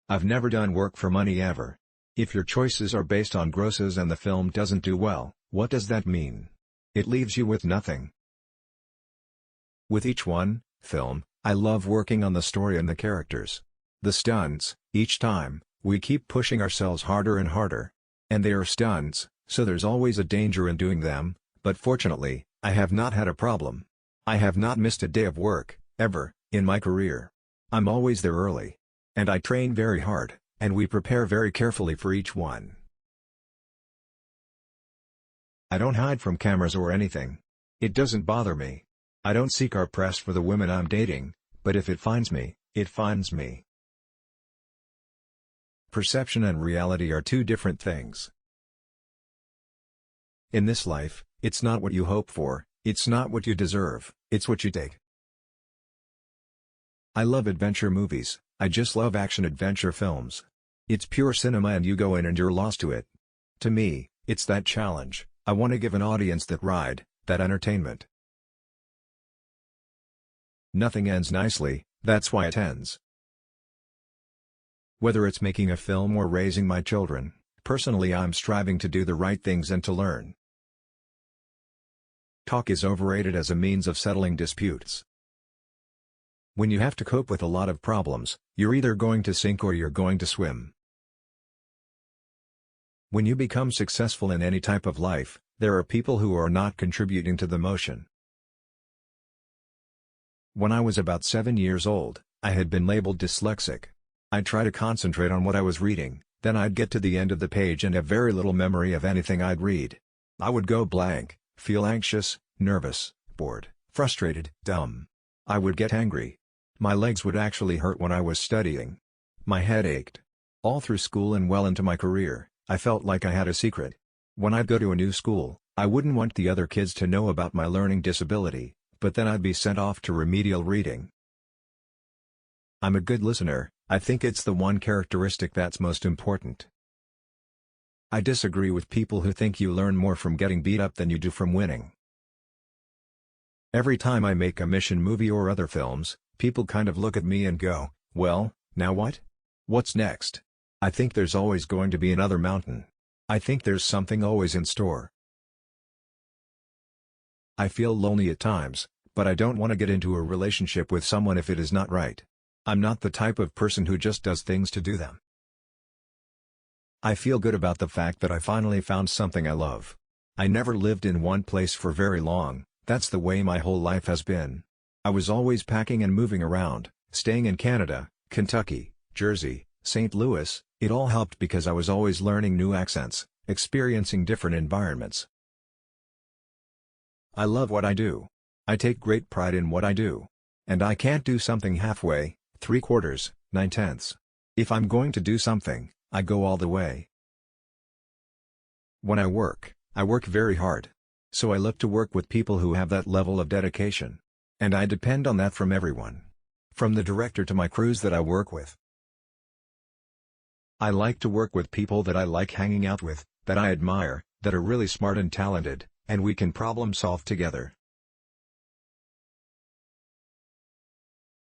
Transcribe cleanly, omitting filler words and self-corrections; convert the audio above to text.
I've never done work for money ever. If your choices are based on grosses and the film doesn't do well, what does that mean? It leaves you with nothing. With each film, I love working on the story and the characters. The stunts, each time, we keep pushing ourselves harder and harder. And they are stunts, so there's always a danger in doing them, but fortunately, I have not had a problem. I have not missed a day of work, ever, in my career. I'm always there early. And I train very hard, and we prepare very carefully for each one. I don't hide from cameras or anything. It doesn't bother me. I don't seek our press for the women I'm dating, but if it finds me, it finds me. Perception and reality are two different things. In this life, it's not what you hope for, it's not what you deserve, it's what you take. I love adventure movies, I just love action-adventure films. It's pure cinema and you go in and you're lost to it. To me, it's that challenge. I want to give an audience that ride, that entertainment. Nothing ends nicely, that's why it ends. Whether it's making a film or raising my children, personally I'm striving to do the right things and to learn. Talk is overrated as a means of settling disputes. When you have to cope with a lot of problems, you're either going to sink or you're going to swim. When you become successful in any type of life, there are people who are not contributing to the motion. When I was about 7 years old, I had been labeled dyslexic. I'd try to concentrate on what I was reading, then I'd get to the end of the page and have very little memory of anything I'd read. I would go blank, feel anxious, nervous, bored, frustrated, dumb. I would get angry. My legs would actually hurt when I was studying. My head ached. All through school and well into my career, I felt like I had a secret. When I'd go to a new school, I wouldn't want the other kids to know about my learning disability, but then I'd be sent off to remedial reading. I'm a good listener, I think it's the one characteristic that's most important. I disagree with people who think you learn more from getting beat up than you do from winning. Every time I make a mission movie or other films, people kind of look at me and go, well, now what? What's next? I think there's always going to be another mountain. I think there's something always in store. I feel lonely at times, but I don't want to get into a relationship with someone if it is not right. I'm not the type of person who just does things to do them. I feel good about the fact that I finally found something I love. I never lived in one place for very long, that's the way my whole life has been. I was always packing and moving around, staying in Canada, Kentucky, Jersey, St. Louis. It all helped because I was always learning new accents, experiencing different environments. I love what I do. I take great pride in what I do. And I can't do something halfway, 3/4, 9/10. If I'm going to do something, I go all the way. When I work very hard. So I look to work with people who have that level of dedication. And I depend on that from everyone. From the director to my crews that I work with. I like to work with people that I like hanging out with, that I admire, that are really smart and talented, and we can problem solve together.